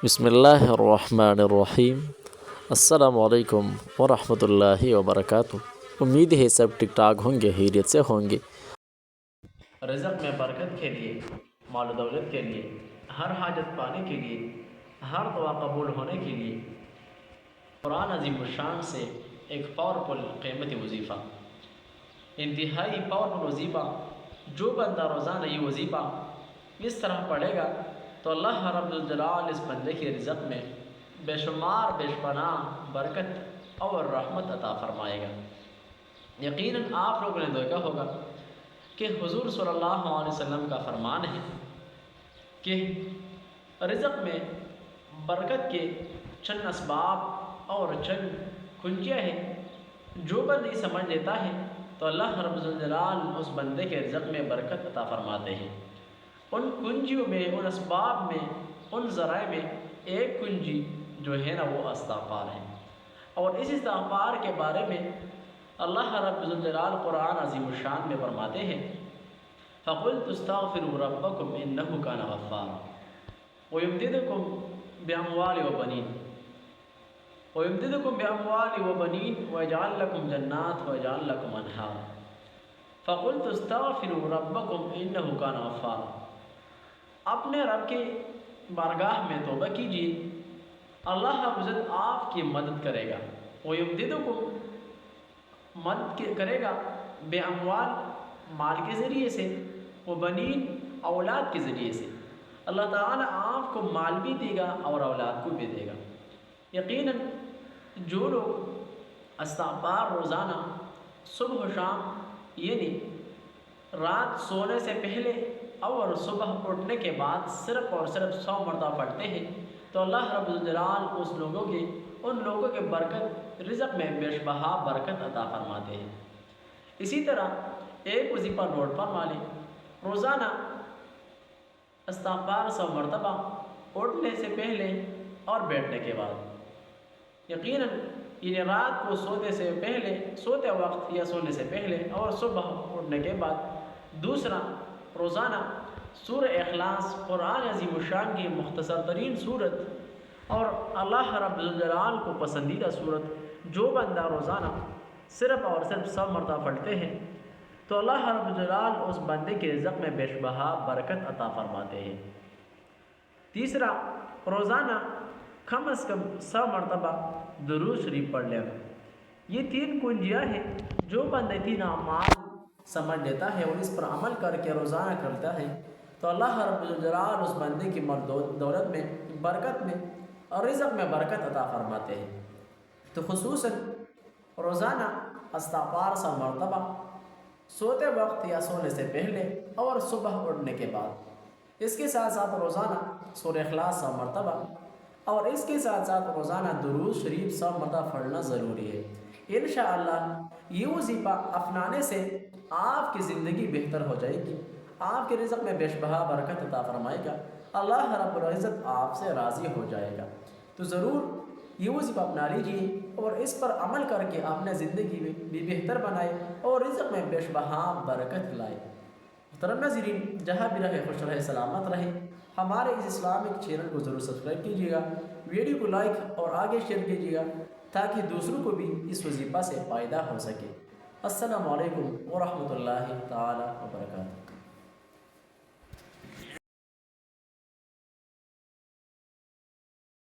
بسم اللہ الرحمن الرحیم۔ السلام علیکم ورحمۃ اللہ وبرکاتہ۔ امید ہے سب ٹک ٹاک ہوں گے، خیریت سے ہوں گے۔ رزق میں برکت کے لیے، مال و دولت کے لیے، ہر حاجت پانے کے لیے، ہر دعا قبول ہونے کے لیے قرآن عظیم الشان سے ایک پاورفل قیمتی وظیفہ، انتہائی پاورفل وظیفہ۔ جو بندہ روزانہ یہ وظیفہ اس طرح پڑھے گا تو اللہ رب الجلال اس بندے کے رزق میں بے شمار بے پناہ برکت اور رحمت عطا فرمائے گا۔ یقیناً آپ لوگوں نے دیکھا ہوگا کہ حضور صلی اللہ علیہ وسلم کا فرمان ہے کہ رزق میں برکت کے چند اسباب اور چند کنجیاں ہیں۔ جو بندہ یہ سمجھ لیتا ہے تو اللہ رب الجلال اس بندے کے رزق میں برکت عطا فرماتے ہیں۔ ان کنجیوں میں، ان اسباب میں، ان ذرائع میں ایک کنجی جو ہے نا وہ استغفار ہے۔ اور اس استغفار کے بارے میں اللہ رب الجلال قرآن عظیم الشان میں فرماتے ہیں فَقُلْتُ اسْتَغْفِرُوا رَبَّكُمْ إِنَّهُ كَانَ غَفَّارًا وَيُمْدِدْكُمْ بِأَمْوَالٍ وَبَنِينَ وَيَجْعَلْ لَكُمْ جَنَّاتٍ وَيَجْعَلْ لَكُمْ أَنْهَارًا فَقُلْتُ اسْتَغْفِرُوا رَبَّكُمْ إِنَّهُ كَانَ غَفَّارًا۔ اپنے رب کے بارگاہ میں توبہ کیجیے، اللہ رب العزت آپ کی مدد کرے گا۔ وَيُمْدِدْكُمْ مدد کرے گا بے اموال، مال کے ذریعے سے، وہ بنین، اولاد کے ذریعے سے۔ اللہ تعالیٰ آپ کو مال بھی دے گا اور اولاد کو بھی دے گا۔ یقیناً جو لوگ استغفار روزانہ صبح و شام، یعنی رات سونے سے پہلے اور صبح اٹھنے کے بعد صرف اور صرف 100 مرتبہ پڑھتے ہیں تو اللہ رب الجلال ان لوگوں کے برکت رزق میں بے بہا برکت عطا فرماتے ہیں۔ اسی طرح ایک وظیفہ نوٹ فرما لیں، روزانہ استغفار 100 مرتبہ اٹھنے سے پہلے اور بیٹھنے کے بعد۔ یقیناً یہ رات کو سوتے وقت یا سونے سے پہلے اور صبح اٹھنے کے بعد۔ دوسرا، روزانہ سورہ اخلاص، قرآن عظیم الشان کی مختصر ترین صورت اور اللہ رب الجلال کو پسندیدہ صورت، جو بندہ روزانہ صرف اور صرف 100 مرتبہ پڑھتے ہیں تو اللہ رب الجلال اس بندے کے رزق میں بے بہا برکت عطا فرماتے ہیں۔ تیسرا، روزانہ کم از کم 100 مرتبہ درود شریف پڑھ لیں۔ یہ 3 کنجیاں ہیں، جو بندہ 3 اعمال سمجھ لیتا ہے اور اس پر عمل کر کے روزانہ کرتا ہے تو اللہ رب الجلال اس بندے کی دولت میں، برکت میں اور رزق میں برکت عطا فرماتے ہیں۔ تو خصوصاً روزانہ استغفار 100 مرتبہ سوتے وقت یا سونے سے پہلے اور صبح اٹھنے کے بعد۔ اس کے ساتھ ساتھ روزانہ سورہ اخلاص 100 مرتبہ اور اس کے ساتھ ساتھ روزانہ درود شریف 100 مرتبہ پڑھنا ضروری ہے۔ انشاءاللہ یہ وظیفہ اپنانے سے آپ کی زندگی بہتر ہو جائے گی، آپ کے رزق میں بے بہا برکت عطا فرمائے گا، اللہ رب العزت آپ سے راضی ہو جائے گا۔ تو ضرور یہ وظیفہ اپنا لیجیے اور اس پر عمل کر کے اپنے زندگی میں بھی بہتر بنائے اور رزق میں بے بہا برکت لائے۔ محترم ناظرین، جہاں بھی رہے خوش رہے، سلامت رہے۔ ہمارے اس اسلامک چینل کو ضرور سبسکرائب کیجیے گا، ویڈیو کو لائک اور آگے شیئر کیجیے گا تاکہ دوسروں کو بھی اس وظیفہ سے فائدہ ہو سکے۔ السلام علیکم ورحمۃ اللہ تعالی وبرکاتہ۔